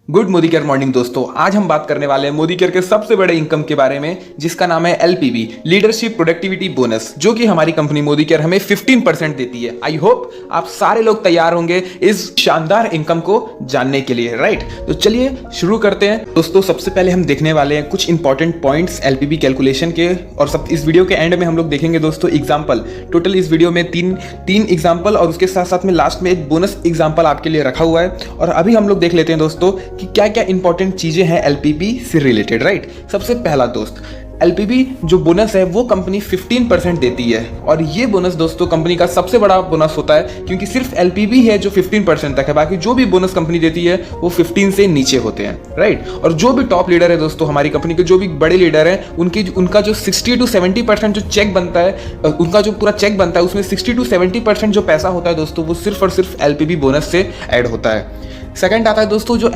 Good Modi care morning दोस्तों, आज हम बात करने वाले हैं मोदी केयर के सबसे बड़े इनकम के बारे में, जिसका नाम है एलपीबी, लीडरशिप प्रोडक्टिविटी बोनस, जो कि हमारी कंपनी मोदी केयर हमें 15% देती है। आई होप आप सारे लोग तैयार होंगे इस शानदार इनकम को जानने के लिए, राइट? तो चलिए शुरू करते हैं दोस्तों। सबसे पहले हम देखने वाले हैं कुछ इंपॉर्टेंट पॉइंट्स एलपीबी कैलकुलेशन के, और सब इस वीडियो के एंड में हम लोग देखेंगे दोस्तों एग्जाम्पल। टोटल इस वीडियो में तीन एग्जाम्पल और उसके साथ साथ में लास्ट में एक बोनस एग्जाम्पल आपके लिए रखा हुआ है। और अभी हम लोग देख लेते हैं दोस्तों कि क्या क्या इंपॉर्टेंट चीजें हैं एलपीबी से रिलेटेड, राइट? सबसे पहला दोस्त, एलपीबी जो बोनस है वो कंपनी 15% देती है, और ये बोनस दोस्तों कंपनी का सबसे बड़ा बोनस होता है, क्योंकि सिर्फ एलपीबी है जो 15% तक है, बाकी जो भी बोनस कंपनी देती है वो 15 से नीचे होते हैं, राइट? और जो भी टॉप लीडर है दोस्तों हमारी कंपनी के, जो भी बड़े लीडर हैं, उनका जो 60 to 70% जो चेक बनता है, उनका जो पूरा चेक बनता है उसमें 60 to 70% जो पैसा होता है दोस्तों वो सिर्फ और सिर्फ एलपीबी बोनस से ऐड होता है। सेकंड आता है दोस्तों जो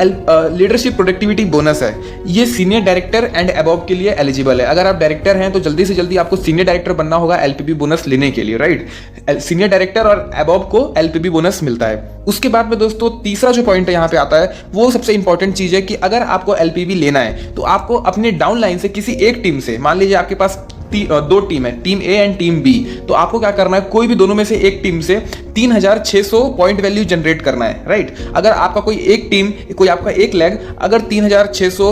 लीडरशिप प्रोडक्टिविटी बोनस है, ये सीनियर डायरेक्टर एंड अबव के लिए एलिजिबल है। अगर आप डायरेक्टर हैं तो जल्दी से जल्दी आपको सीनियर डायरेक्टर बनना होगा एलपीबी बोनस लेने के लिए, राइट? सीनियर डायरेक्टर और अबव को एलपीबी बोनस मिलता है। उसके बाद में दोस्तों तीसरा जो पॉइंट यहाँ पे आता है वो सबसे इंपॉर्टेंट चीज है कि अगर आपको एलपीबी लेना है तो आपको अपने डाउन लाइन से किसी एक टीम से, मान लीजिए आपके पास दो टीम है, team A and team B, तो आपको क्या करना है, कोई भी दोनों में से एक टीम से 3600 पॉइंट वैल्यू जनरेट करना है, राइट? अगर आपका कोई एक टीम, कोई आपका एक लेग अगर 3600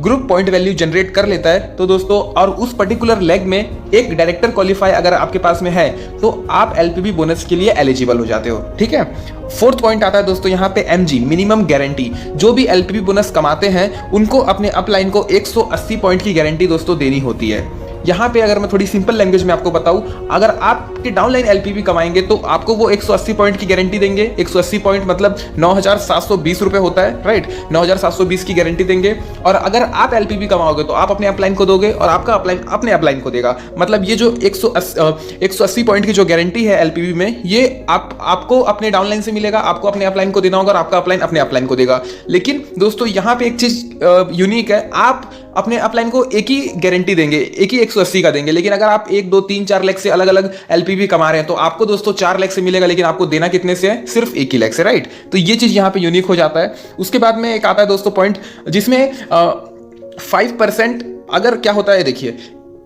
ग्रुप पॉइंट वैल्यू जनरेट कर लेता है तो दोस्तों, और उस पर्टिकुलर लेग में एक डायरेक्टर क्वालिफाई अगर आपके पास में है तो आप एलपीबी बोनस के लिए एलिजिबल हो जाते हो, ठीक है? फोर्थ पॉइंट आता है दोस्तों यहाँ पे एमजी, मिनिमम गारंटी। जो भी एलपीबी बोनस कमाते हैं उनको अपने अपलाइन को 180 पॉइंट की गारंटी दोस्तों देनी होती है। यहाँ पे अगर मैं थोड़ी सिंपल लैंग्वेज में आपको बताऊं, अगर आपके डाउनलाइन एलपीबी कमाएंगे तो आपको वो 180 पॉइंट की गारंटी देंगे। 180 पॉइंट मतलब 9720 रुपए होता है, राइट? 9720 की गारंटी देंगे। और अगर आप एलपीबी कमाओगे तो आप अपने अपलाइन को दोगे और आपका अपलाइन अपने अपलाइन को देगा। मतलब ये जो 180 पॉइंट की जो गारंटी है एलपीबी में, ये आपको अपने डाउनलाइन से मिलेगा, आपको अपने अपलाइन को देना होगा और आपका अपलाइन अपने अपलाइन को देगा। लेकिन दोस्तों यहाँ पे एक चीज यूनिक है, आप अपने अपलाइन को एक ही गारंटी देंगे, एक ही 180 का देंगे। लेकिन अगर आप 1 2 3 4 लाख से अलग अलग एलपीबी कमा रहे हैं तो आपको दोस्तों 4 लाख से मिलेगा, लेकिन आपको देना कितने से है? सिर्फ 1 ही लाख से, राइट? तो ये चीज यहां पे यूनिक हो जाता है। उसके बाद में एक आता है दोस्तों पॉइंट जिसमें 5% अगर क्या होता है, देखिए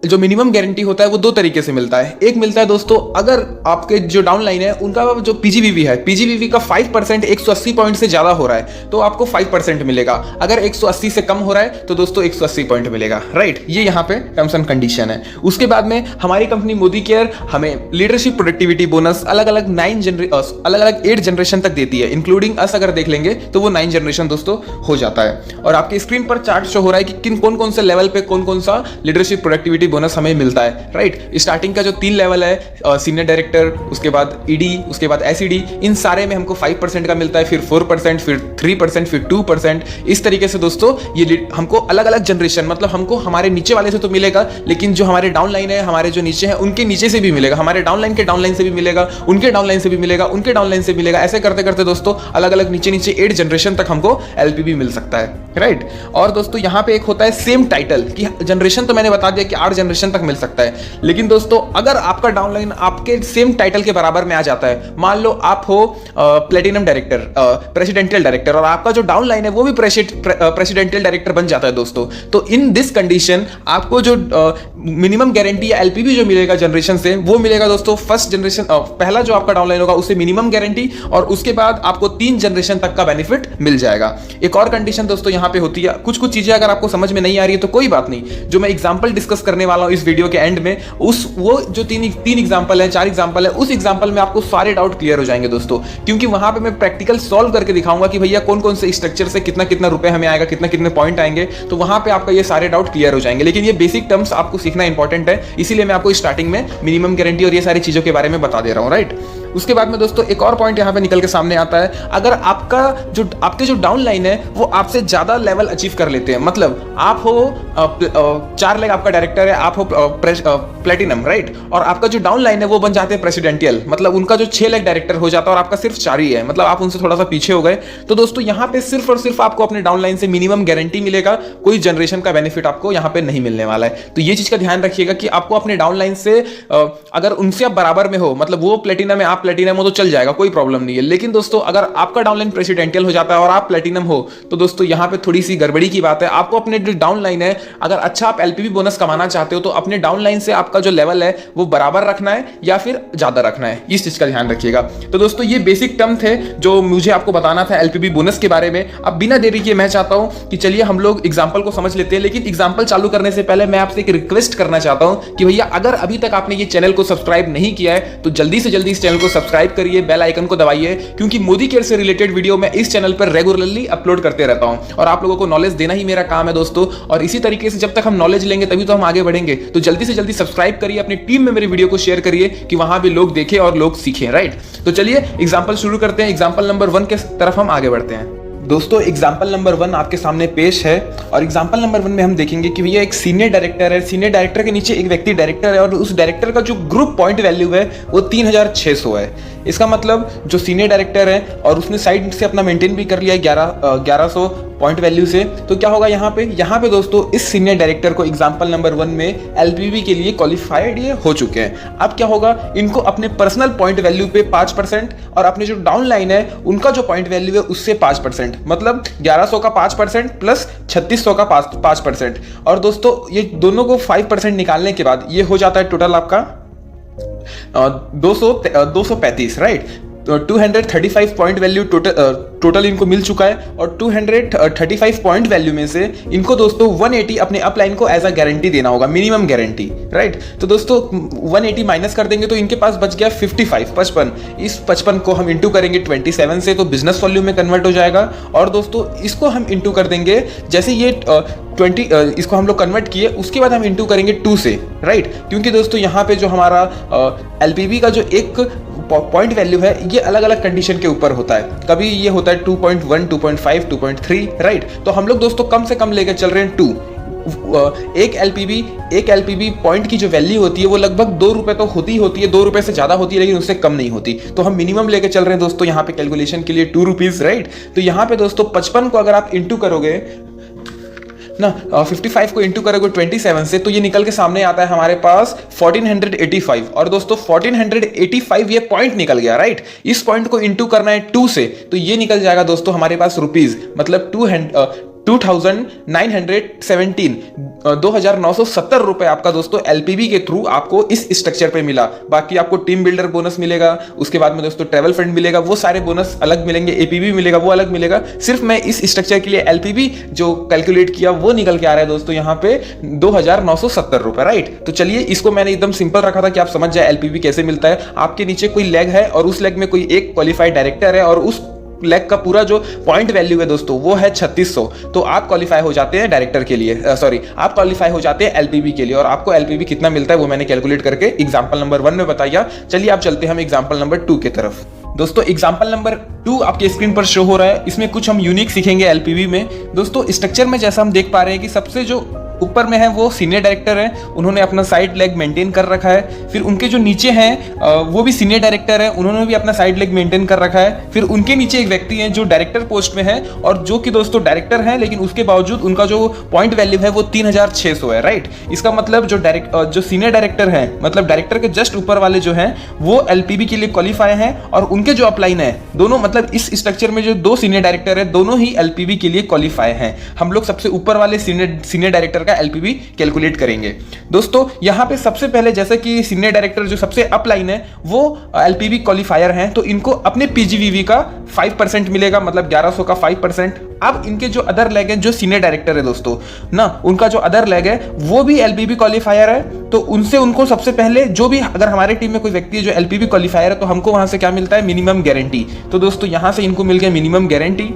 जो मिनिमम गारंटी होता है वो दो तरीके से मिलता है। एक मिलता है दोस्तों, अगर आपके जो डाउन लाइन है उनका जो पीजीवीवी है, पीजीवीवी का 5% 180 पॉइंट से ज्यादा हो रहा है तो आपको 5% मिलेगा। अगर 180 से कम हो रहा है तो दोस्तों 180 पॉइंट मिलेगा, राइट? ये यहाँ पे टर्म्स एंड कंडीशन है। उसके बाद में हमारी कंपनी मोदी केयर हमें लीडरशिप प्रोडक्टिविटी बोनस अलग अलग 8 जनरेशन तक देती है, इंक्लूडिंग अस अगर देख लेंगे तो वो 9 जनरेशन दोस्तों हो जाता है। और आपके स्क्रीन पर चार्ट शो हो रहा है कि कौन कौन से लेवल पे कौन कौन सा लीडरशिप प्रोडक्टिविटी बोनस हमें मिलता है, राइट? स्टार्टिंग का जो 3 लेवल है, सीनियर डायरेक्टर, उसके बाद ईडी, उसके बाद एसईडी, इन सारे में हमको 5% का मिलता है, फिर 4%, फिर 3%, फिर 2%। इस तरीके से दोस्तों ये हमको अलग अलग जनरेशन, मतलब हमको हमारे नीचे वाले से तो मिलेगा, लेकिन जो हमारे डाउन लाइन है, हमारे जो नीचे है उनके नीचे से भी मिलेगा, हमारे डाउन लाइन के डाउन लाइन से भी मिलेगा, उनके डाउन लाइन से भी मिलेगा, उनके डाउन लाइन से मिलेगा। ऐसे करते करते दोस्तों अलग अलग नीचे नीचे 8 जनरेशन तक हमको एलपीबी मिल सकता है, राइट? और दोस्तों यहाँ पे एक होता है सेम टाइटल की जनरेशन, तो मैंने बता दिया कि 8 जनरेशन तक मिल सकता है। लेकिन दोस्तों अगर आपका डाउनलाइन आपके सेम टाइटल के बराबर में आ जाता है, मान लो आप हो प्लेटिनम डायरेक्टर, प्रेसिडेंशियल डायरेक्टर, और आपका जो डाउनलाइन है वो भी प्रेसिडेंशियल डायरेक्टर बन जाता है दोस्तों, तो इन दिस कंडीशन आपको जो मिनिमम गारंटी या एलपीबी जो मिलेगा जनरेशन से वो मिलेगा दोस्तों फर्स्ट जनरेशन, पहला जो आपका डाउनलाइन होगा उसे मिनिमम गारंटी, और उसके बाद आपको 3 जनरेशन तक का बेनिफिट मिल जाएगा। एक और कंडीशन दोस्तों यहाँ पे होती है, कुछ चीजें अगर आपको समझ में नहीं आ रही है तो कोई बात नहीं, जो मैं एग्जांपल डिस्कस करने वाला हूं इस वीडियो के एंड में, वो जो तीन एग्जांपल है, 4 एग्जांपल है, उस एग्जांपल में आपको सारे डाउट क्लियर हो जाएंगे दोस्तों, क्योंकि वहां पे मैं प्रैक्टिकल सॉल्व करके दिखाऊंगा कि भैया कौन कौन से स्ट्रक्चर से कितना कितना रुपए हमें आएगा, कितना कितने पॉइंट आएंगे, तो वहां पे आपका ये सारे डाउट क्लियर हो जाएंगे। लेकिन ये बेसिक टर्म्स आपको सीखना इंपॉर्टेंट है, इसीलिए मैं आपको स्टार्टिंग में मिनिमम गारंटी और ये सारी चीजों के बारे में बता दे रहा हूं, राइट? उसके बाद में दोस्तों एक और पॉइंट यहाँ पे निकल के सामने आता है, अगर आपके जो डाउन लाइन है वो आपसे ज्यादा लेवल अचीव कर लेते हैं, मतलब आप हो 4 लाख आपका डायरेक्टर है, आप हो प्लेटिनम, राइट? और आपका जो डाउन लाइन है वो बन जाते हैं प्रेसिडेंटियल, मतलब उनका जो 6 लाख डायरेक्टर हो जाता है और आपका सिर्फ 4 ही है, मतलब आप उनसे थोड़ा सा पीछे हो गए। तो दोस्तों यहाँ पे सिर्फ और सिर्फ आपको अपने डाउन लाइन से मिनिमम गारंटी मिलेगा, कोई जनरेशन का बेनिफिट आपको यहाँ पे नहीं मिलने वाला है। तो ये चीज का ध्यान रखिएगा कि आपको अपने डाउन लाइन से अगर उनसे आप बराबर में हो, मतलब वो प्लेटिनम में आप आप प्लेटिनम हो तो चल जाएगा, कोई प्रॉब्लम नहीं है। लेकिन दोस्तों अगर आपका डाउनलाइन प्रेसिडेंशियल हो जाता है और आप प्लेटिनम हो तो दोस्तों यहाँ पे थोड़ी सी गड़बड़ी की बात है। आपको अपने जो डाउनलाइन है, अगर अच्छा आप एलपीवी बोनस कमाना चाहते हो तो अपने डाउनलाइन से आपका जो लेवल है वो बराबर रखना है या फिर ज्यादा रखना है, इस चीज का ध्यान रखिएगा। तो दोस्तों ये बेसिक टर्म थे जो मुझे आपको बताना था एलपीवी बोनस के बारे में। अब बिना देरी किए मैं चाहता हूं कि चलिए हम लोग एग्जांपल को समझ लेते हैं। लेकिन एग्जांपल चालू करने से पहले मैं आपसे एक रिक्वेस्ट करना चाहता हूं कि भैया अगर अभी तक आपने ये चैनल को सब्सक्राइब नहीं किया है तो जल्दी से जल्दी इस चैनल को सब्सक्राइब करिए, बेल आइकन को दबाइए, क्योंकि मोदी केयर से रिलेटेड वीडियो मैं इस चैनल पर रेगुलरली अपलोड करते रहता हूं और आप लोगों को नॉलेज देना ही मेरा काम है दोस्तों। और इसी तरीके से जब तक हम नॉलेज लेंगे तभी तो हम आगे बढ़ेंगे। तो जल्दी से जल्दी सब्सक्राइब करिए, अपनी टीम में मेरे वीडियो को शेयर करिए कि वहां भी लोग देखें और लोग सीखें, राइट। तो चलिए एग्जांपल शुरू करते हैं। एग्जांपल नंबर 1 के तरफ हम आगे बढ़ते हैं। दोस्तों एग्जाम्पल नंबर 1 आपके सामने पेश है और एग्जाम्पल नंबर 1 में हम देखेंगे कि भैया एक सीनियर डायरेक्टर है, सीनियर डायरेक्टर के नीचे एक व्यक्ति डायरेक्टर है और उस डायरेक्टर का जो ग्रुप पॉइंट वैल्यू है वो 3600 है। इसका मतलब जो सीनियर डायरेक्टर है और उसने साइड से अपना मेंटेन भी कर लिया है 1100 पॉइंट वैल्यू से, तो क्या होगा यहाँ पे दोस्तों इस सीनियर डायरेक्टर को एग्जाम्पल नंबर 1 में एलपीवी के लिए क्वालिफाइड ये हो चुके हैं। अब क्या होगा, इनको अपने पर्सनल पॉइंट वैल्यू पे 5% और अपने जो डाउन लाइन है उनका जो पॉइंट वैल्यू है उससे 5%, मतलब 1100 का 5% प्लस 3600 का 5%। और दोस्तों ये दोनों को 5% निकालने के बाद ये हो जाता है टोटल आपका 235, राइट। तो 235 पॉइंट वैल्यू टोटल इनको मिल चुका है और 235 पॉइंट वैल्यू में से इनको दोस्तों 180 अपने अपलाइन को एज अ गारंटी देना होगा, मिनिमम गारंटी, राइट। तो दोस्तों 180 माइनस कर देंगे तो इनके पास बच गया 55। इस 55 को हम इंटू करेंगे 27 से तो बिजनेस वॉल्यूम में कन्वर्ट हो जाएगा। और दोस्तों इसको हम इंटू कर देंगे, जैसे ये 20 इसको हम लोग कन्वर्ट किए उसके बाद हम इंटू करेंगे 2 से, राइट। क्योंकि दोस्तों यहाँ पे जो हमारा एलपीवी का जो एक पॉइंट वैल्यू है ये अलग अलग कंडीशन के ऊपर होता है। कभी ये होता है 2.1, 2.5, 2.3, राइट। तो हम लोग दोस्तों कम से कम लेकर चल रहे हैं 2। एक एलपीवी पॉइंट की जो वैल्यू होती है वो लगभग 2 रुपए तो होती है, 2 रुपए से ज्यादा होती है लेकिन उससे कम नहीं होती। तो हम मिनिमम लेके चल रहे हैं दोस्तों यहाँ पे कैलकुलेशन के लिए 2 रुपीज, राइट। तो यहाँ पे दोस्तों 55 को अगर आप इंटू करोगे ना 55 को इंटू करोगे 27 से तो ये निकल के सामने आता है हमारे पास 1485। और दोस्तों 1485 ये पॉइंट निकल गया, राइट। इस पॉइंट को इंटू करना है 2 से तो ये निकल जाएगा दोस्तों हमारे पास रुपीज, मतलब 2917 रुपए आपका दोस्तों एलपीवी के थ्रू आपको इस स्ट्रक्चर पे मिला। बाकी आपको टीम बिल्डर बोनस मिलेगा, उसके बाद में दोस्तों ट्रैवल फंड मिलेगा, वो सारे बोनस अलग मिलेंगे, एपीवी मिलेगा वो अलग मिलेगा। सिर्फ मैं इस स्ट्रक्चर के लिए एलपीवी जो कैलकुलेट किया वो निकल के आ रहा है दोस्तों यहाँ पे 2970 रुपए, राइट। तो चलिए इसको मैंने एकदम सिंपल रखा था कि आप समझ जाए एलपीवी कैसे मिलता है। आपके नीचे कोई लेग है और उस लेग में कोई एक क्वालिफाइड डायरेक्टर है और उस लेग का पूरा जो पॉइंट वैल्यू है दोस्तों वो है 3600। तो आप क्वालिफाई हो जाते हैं डायरेक्टर के लिए, आप क्वालिफाई हो जाते हैं एलपीवी के लिए। और आपको एलपीवी कितना मिलता है वो मैंने कैलकुलेट करके एग्जांपल नंबर 1 में बताया। चलिए आप चलते हैं हम एग्जांपल नंबर 2 की तरफ। दोस्तों एग्जांपल नंबर 2 आपके स्क्रीन पर शो हो रहा है। इसमें कुछ हम यूनिक सीखेंगे एलपीवी में। दोस्तों स्ट्रक्चर में जैसा हम देख पा रहे हैं कि सबसे जो ऊपर में है वो सीनियर डायरेक्टर है, उन्होंने अपना साइड लेग मेंटेन कर रखा है। फिर उनके जो नीचे हैं वो भी सीनियर डायरेक्टर है, उन्होंने भी अपना साइड लेग मेंटेन कर रखा है। फिर उनके नीचे एक व्यक्ति है जो डायरेक्टर पोस्ट में है और जो कि दोस्तों डायरेक्टर है लेकिन उसके बावजूद उनका जो पॉइंट वैल्यू है वो 3600 है, राइट। इसका मतलब जो सीनियर डायरेक्टर है, मतलब डायरेक्टर के जस्ट ऊपर वाले जो हैं वो एलपीवी के लिए क्वालिफाई हैं और उनके जो अपलाइन है दोनों, मतलब इस स्ट्रक्चर में जो 2 सीनियर डायरेक्टर है दोनों ही एलपीवी के लिए क्वालिफाई हैं। हम लोग सबसे ऊपर वाले सीनियर डायरेक्टर एलपीवी कैलकुलेट करेंगे। दोस्तों यहां पे सबसे पहले जैसे कि सीनियर डायरेक्टर जो सबसे अपलाइन है वो एलपीवी क्वालिफायर हैं तो इनको अपने पीजीवीवी का 5% मिलेगा, मतलब 1100 का 5%। अब इनके जो अदर लेग है जो सीनियर डायरेक्टर है दोस्तों ना, उनका जो अदर लेग है वो भी एलपीवी क्वालिफायर है। तो उनको सबसे पहले जो भी अगर हमारे टीम में कोई व्यक्ति है जो एलपीवी क्वालिफायर है तो हमको वहां से क्या मिलता है, मिनिमम गारंटी। तो दोस्तों यहां से इनको मिल गया मिनिमम गारंटी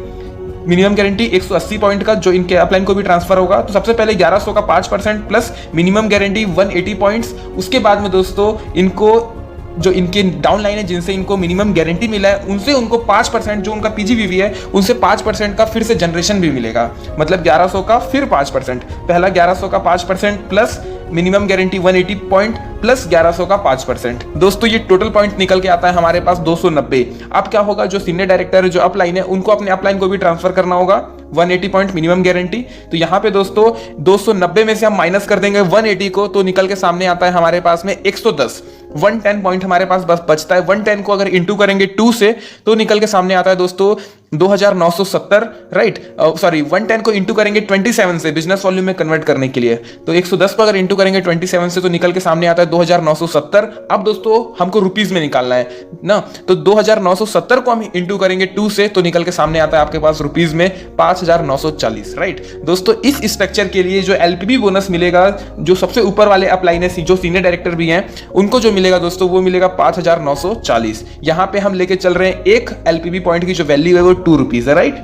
180 पॉइंट का जो इनके अपलाइन को भी ट्रांसफर होगा। तो सबसे पहले 1100 का 5% प्लस मिनिमम गारंटी 180 पॉइंट्स। उसके बाद में दोस्तों इनको जो इनके डाउन लाइन है जिनसे इनको मिनिमम गारंटी मिला है उनसे उनको 5% जो उनका पीजीवीवी है उनसे 5% का फिर से जनरेशन भी मिलेगा, मतलब 1100 का फिर 5%। पहला 1100 का 5% plus minimum guarantee 180 point plus 1100 का 5%। दोस्तों ये टोटल पॉइंट निकल के आता है हमारे पास 290। अब क्या होगा, जो सीनियर डायरेक्टर है जो अपलाइन है उनको अपने अपलाइन को भी ट्रांसफर करना होगा 180 पॉइंट मिनिमम गारंटी। तो यहाँ पे दोस्तों 290 में से हम माइनस कर देंगे 180 को तो निकल के सामने आता है हमारे पास में 110। 110 पॉइंट हमारे पास बस बचता है। 110 को अगर इंटू करेंगे 2 से तो निकल के सामने आता है दोस्तों 2970, राइट। सॉरी 110 को इंटू करेंगे 27 से बिजनेस वॉल्यूम में कन्वर्ट करने के लिए, तो 110 को अगर इंटू करेंगे 27 से तो निकल के सामने आता है 2970। अब दोस्तों हमको रुपीस में निकालना है ना, तो 2970 को हम इंटू करेंगे 2 से तो निकल के सामने आता है आपके पास रुपीस में 5940, राइट। दोस्तों इस स्ट्रक्चर के लिए जो एलपीबी बोनस मिलेगा, जो सबसे ऊपर वाले अपलाइन है, जो सीनियर डायरेक्टर भी हैं, उनको जो मिलेगा दोस्तों वो मिलेगा 5940। यहां पे हम लेके चल रहे हैं एक एलपीबी पॉइंट की जो वैल्यू है वो 2 रुपीज है, राइट।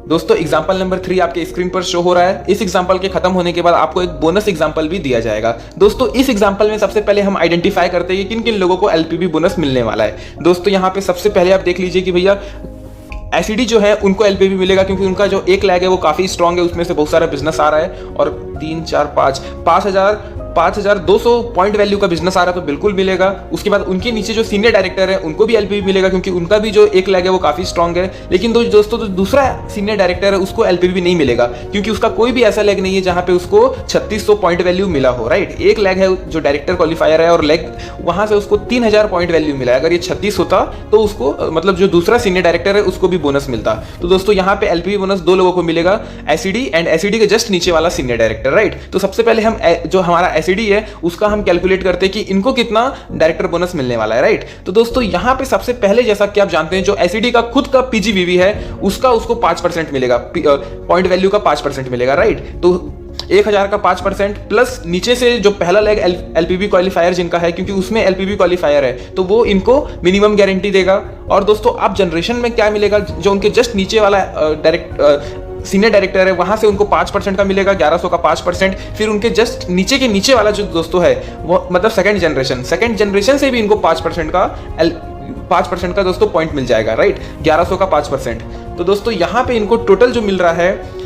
दोस्तों एग्जांपल नंबर 3 आपके स्क्रीन पर शो हो रहा है। इस एग्जांपल के खत्म होने के बाद आपको एक बोनस एग्जांपल भी दिया जाएगा। दोस्तों इस एग्जांपल में सबसे पहले हम आइडेंटिफाई करते हैं कि किन किन लोगों को एलपीबी बोनस मिलने वाला है। दोस्तों यहाँ पे सबसे पहले आप देख लीजिए कि भैया एसईडी जो है उनको एलपीबी मिलेगा, क्योंकि उनका जो एक लैग है वो काफी स्ट्रांग है, उसमें से बहुत सारा बिजनेस आ रहा है, और 3 4 5 5200 पॉइंट वैल्यू का बिजनेस आ रहा है तो बिल्कुल मिलेगा। उसके बाद उनके नीचे जो सीनियर डायरेक्टर है उनको भी एलपीबी मिलेगा, क्योंकि उनका भी जो एक लैग है वो काफी स्ट्रांग है। लेकिन दोस्तों जो दूसरा सीनियर डायरेक्टर है उसको एलपीबी नहीं मिलेगा, क्योंकि उसका कोई भी ऐसा लैग नहीं है जहां पे उसको 3600 पॉइंट वैल्यू मिला हो, राइट। एक लैग है जो डायरेक्टर क्वालिफायर है और लैग वहां से उसको 3000 पॉइंट वैल्यू मिला है। अगर ये 36 होता तो उसको मतलब जो दूसरा सीनियर डायरेक्टर है उसको भी बोनस मिलता। तो दोस्तों यहाँ पे एलपीबी बोनस 2 लोगों को मिलेगा, एसईडी एंड एसईडी के जस्ट नीचे वाला सीनियर डायरेक्टर, राइट। तो सबसे पहले हम जो हमारा एसईडी है उसका हम कैलकुलेट करते हैं कि इनको कितना डायरेक्टर बोनस मिलने वाला है, राइट। तो दोस्तों यहां पे सबसे पहले जैसा कि आप जानते हैं जो एसईडी का खुद का पीजीवीवी है उसको 5% मिलेगा, पॉइंट वैल्यू का 5% मिलेगा, राइट। तो 1000 का 5% प्लस नीचे से जो पहला लेग एलपीबी क्वालिफायर जिनका है, क्योंकि उसमें एलपीबी क्वालिफायर है तो वो इनको मिनिमम गारंटी देगा। और दोस्तों अब जनरेशन में क्या मिलेगा, जो उनके जस्ट नीचे वाला सीनियर डायरेक्टर है वहां से उनको 5% का मिलेगा, 1100 का 5%। फिर उनके जस्ट नीचे के नीचे वाला जो दोस्तों है वो मतलब सेकंड जनरेशन से भी इनको 5% का दोस्तों पॉइंट मिल जाएगा, राइट। 1100 का 5%। तो दोस्तों यहाँ पे इनको टोटल जो मिल रहा है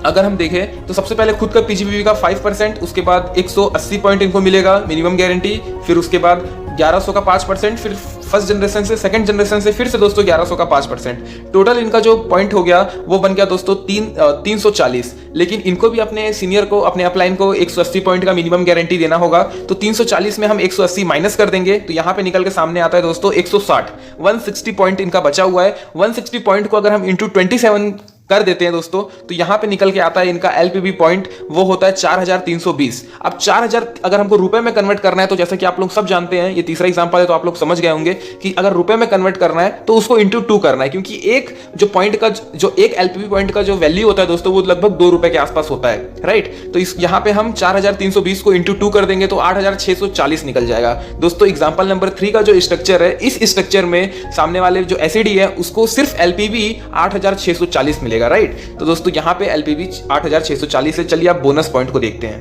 अगर हम देखें तो सबसे पहले खुद का पीजीबीवी का 5%, उसके बाद 180 पॉइंट इनको मिलेगा मिनिमम गारंटी, फिर उसके बाद 1100 का 5%, फिर फर्स्ट जनरेशन से सेकंड जनरेशन से फिर से दोस्तों 1100 का 5%। टोटल इनका जो पॉइंट हो गया वो बन गया दोस्तों 340। लेकिन इनको भी अपने सीनियर को, अपने अपलाइन को 180 पॉइंट का मिनिमम गारंटी देना होगा, तो 340 में हम 180 माइनस कर देंगे तो यहाँ पे निकल के सामने आता है दोस्तों 160 पॉइंट इनका बचा हुआ है। 160 पॉइंट को अगर हम इंटू 27 कर देते हैं दोस्तों तो यहां पे निकल के आता है इनका एलपीबी पॉइंट, वो होता है 4320। अब 4000 अगर हमको रुपए में कन्वर्ट करना है तो जैसा कि आप लोग सब जानते हैं, ये तीसरा एग्जांपल है तो आप लोग समझ गए होंगे कि अगर रुपए में कन्वर्ट करना है तो उसको इंटू 2 करना है, क्योंकि एक जो पॉइंट का जो एक एलपीबी पॉइंट का जो वैल्यू होता है दोस्तों वो लगभग 2 रुपए के आसपास होता है, राइट। तो इस यहाँ पे हम 4320 को इंटू 2 कर देंगे तो 8640 निकल जाएगा। दोस्तों एग्जाम्पल नंबर 3 का जो स्ट्रक्चर है, इस स्ट्रक्चर में सामने वाले जो एसईडी है उसको सिर्फ एलपीबी 8640 मिलेगा, राइट। तो दोस्तों यहाँ पे एलपीबी 8640 है। चलिए आप बोनस पॉइंट को देखते हैं।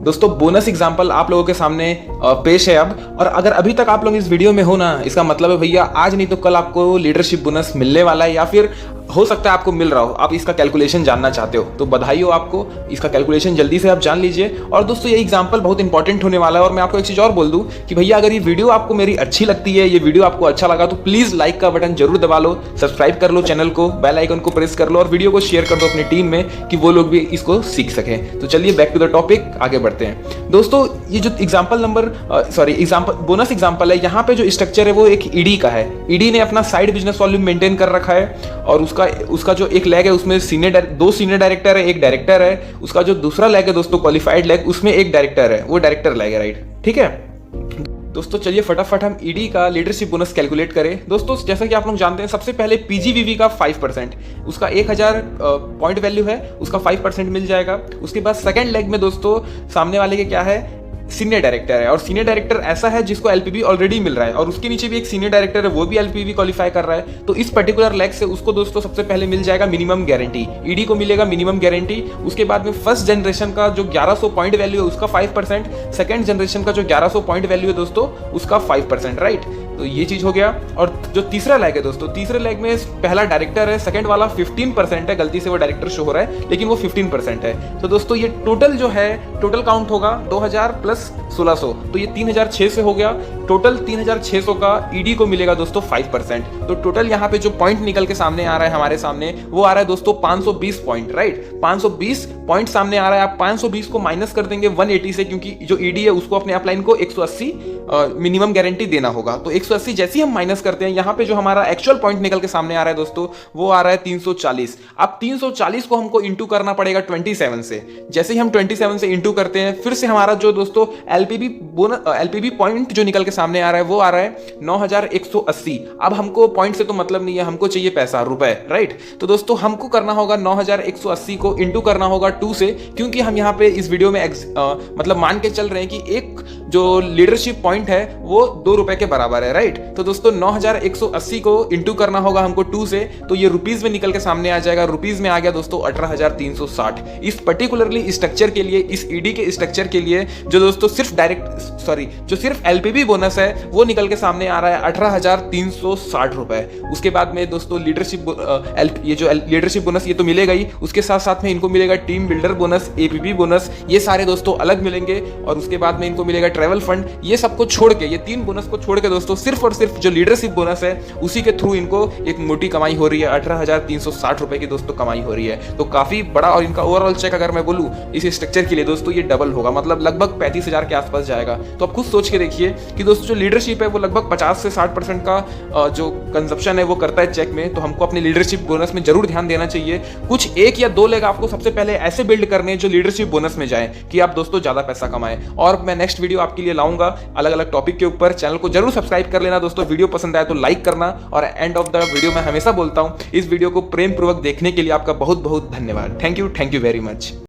दोस्तों बोनस एग्जांपल आप लोगों के सामने पेश है अब, और अगर अभी तक आप लोग इस वीडियो में हो ना, इसका मतलब है भैया आज नहीं तो कल आपको लीडरशिप बोनस मिलने वाला है, या फिर हो सकता है आपको मिल रहा हो। आप इसका कैलकुलेशन जानना चाहते हो तो बधाई हो आपको, इसका कैलकुलेशन जल्दी से आप जान लीजिए। और दोस्तों ये एग्जांपल बहुत इंपॉर्टेंट होने वाला है। और मैं आपको एक चीज और बोल दूं कि भैया अगर ये वीडियो आपको मेरी अच्छी लगती है, ये वीडियो आपको अच्छा लगा तो प्लीज लाइक का बटन जरूर दबा लो, सब्सक्राइब कर लो चैनल को, बेल आइकन को प्रेस कर लो और वीडियो को शेयर कर दो अपनी टीम में कि वो लोग भी इसको सीख सकें। तो चलिए बैक टू द टॉपिक, आगे बढ़ते हैं। दोस्तों ये जो बोनस एग्जाम्पल है, यहाँ पे जो स्ट्रक्चर है वो एक ईडी का है। ईडी ने अपना साइड बिजनेस वॉल्यूम मेंटेन कर रखा है और उसका जो एक लैग है उसमें दो सीनियर डायरेक्टर है, एक डायरेक्टर है। उसका जो दूसरा लैग है दोस्तों क्वालिफाइड लैग, उसमें एक डायरेक्टर है, वो डायरेक्टर लैग है, राइट। ठीक है दोस्तों, चलिए फटाफट हम ईडी का लीडरशिप बोनस कैलकुलेट करें। दोस्तों जैसा कि आप लोग जानते हैं, सबसे पहले पीजीवीवी का 5%, उसका 1000 पॉइंट वैल्यू है, उसका 5% मिल जाएगा। उसके बाद सेकंड लेग में दोस्तों सामने वाले के क्या है, सीनियर डायरेक्टर है, और सीनियर डायरेक्टर ऐसा है जिसको एलपीबी ऑलरेडी मिल रहा है, और उसके नीचे भी एक सीनियर डायरेक्टर है, वो भी एलपीबी क्वालिफाई कर रहा है। तो इस पर्टिकुलर लेग से उसको दोस्तों सबसे पहले मिल जाएगा मिनिमम गारंटी, ईडी को मिलेगा मिनिमम गारंटी। उसके बाद में फर्स्ट जनरेशन का जो 1100 पॉइंट वैल्यू है उसका 5%, सेकंड जनरेशन का जो 1100 पॉइंट वैल्यू है दोस्तों उसका 5%, राइट। तो ये चीज हो गया। और जो तीसरा लेग है दोस्तों, तीसरे लेग में पहला डायरेक्टर है, सेकंड वाला 15% है, गलती से वो डायरेक्टर शो हो रहा है लेकिन वो 15% है। तो दोस्तों ये टोटल जो है, टोटल काउंट होगा 2000 प्लस 1600, तो ये 3600 हो गया। टोटल 3600 का ईडी को मिलेगा दोस्तों 5%। तो टोटल यहाँ पे जो पॉइंट निकल के सामने आ रहा है हमारे सामने, वो आ रहा है दोस्तों 520 पॉइंट, राइट। 520 पॉइंट सामने आ रहा है। आप 520 को माइनस कर देंगे 180 से, क्योंकि जो ईडी है उसको अपने अपलाइन को 180 मिनिमम गारंटी देना होगा। तो 180 जैसे ही हम माइनस करते हैं, यहाँ पे जो हमारा एक्चुअल पॉइंट निकल के सामने आ रहा है दोस्तों, वो आ रहा है 340। अब 340 को हमको इंटू करना पड़ेगा 27 से। जैसे ही हम 27 से इंटू करते हैं, फिर से हमारा जो दोस्तों एलपीबी पॉइंट जो निकल के सामने आ रहा है, वो आ रहा है 9180। अब हमको पॉइंट से तो मतलब नहीं है, हमको चाहिए पैसा, रुपए, राइट। तो दोस्तों हमको करना होगा 9180 को इंटू करना होगा 2 से, क्योंकि हम यहाँ पे इस वीडियो में मतलब मान के चल रहे हैं कि एक जो लीडरशिप पॉइंट है वो 2 रुपए के बराबर है, राइट। तो दोस्तों 9180 को इंटू करना होगा हमको 2 से, तो ये रुपीज में निकल के सामने आ जाएगा। रुपीज में आ गया दोस्तों 18360। इस पर्टिकुलरली स्ट्रक्चर के लिए, इस ईडी के स्ट्रक्चर के लिए, जो दोस्तों जो सिर्फ एलपीबी बोनस है, वो निकल के सामने आ रहा है 18360 रुपए। उसके बाद में दोस्तों ये जो लीडरशिप बोनस ये तो मिलेगा ही, उसके साथ साथ में इनको मिलेगा team builder bonus, APP bonus, ये सारे दोस्तों अलग मिलेंगे। और उसके बाद में इनको मिलेगा ट्रैवल फंड। ये सबको छोड़ के, ये 3 बोनस को छोड़ के दोस्तों सिर्फ और सिर्फ जो लीडरशिप बोनस है, उसी के थ्रू इनको एक मोटी कमाई हो रही है। 18360 रुपए की दोस्तों कमाई हो रही है। तो काफी बड़ा, और इनका ओवरऑल चेक अगर मैं बोलूं इस स्ट्रक्चर के लिए दोस्तों, ये डबल होगा, मतलब लगभग 35,000 के आसपास जाएगा। तो आप खुद सोच के देखिए कि दोस्तों जो लीडरशिप है वो लगभग 50 से 60% का जो कंजप्शन है वो करता है चेक में। तो हमको अपने लीडरशिप बोनस में जरूर ध्यान देना चाहिए। कुछ 1 या 2 लेग आपको सबसे पहले ऐसे बिल्ड करने जो लीडरशिप बोनस में जाए, कि आप दोस्तों ज्यादा पैसा कमाएं। और मैं नेक्स्ट वीडियो आपके लिए लाऊंगा अलग अलग टॉपिक के ऊपर। चैनल को जरूर सब्सक्राइब कर लेना दोस्तों। वीडियो पसंद आए तो लाइक करना। और एंड ऑफ द वीडियो मैं हमेशा बोलता हूं, इस वीडियो को प्रेम पूर्वक देखने के लिए आपका बहुत बहुत धन्यवाद। Thank you very much.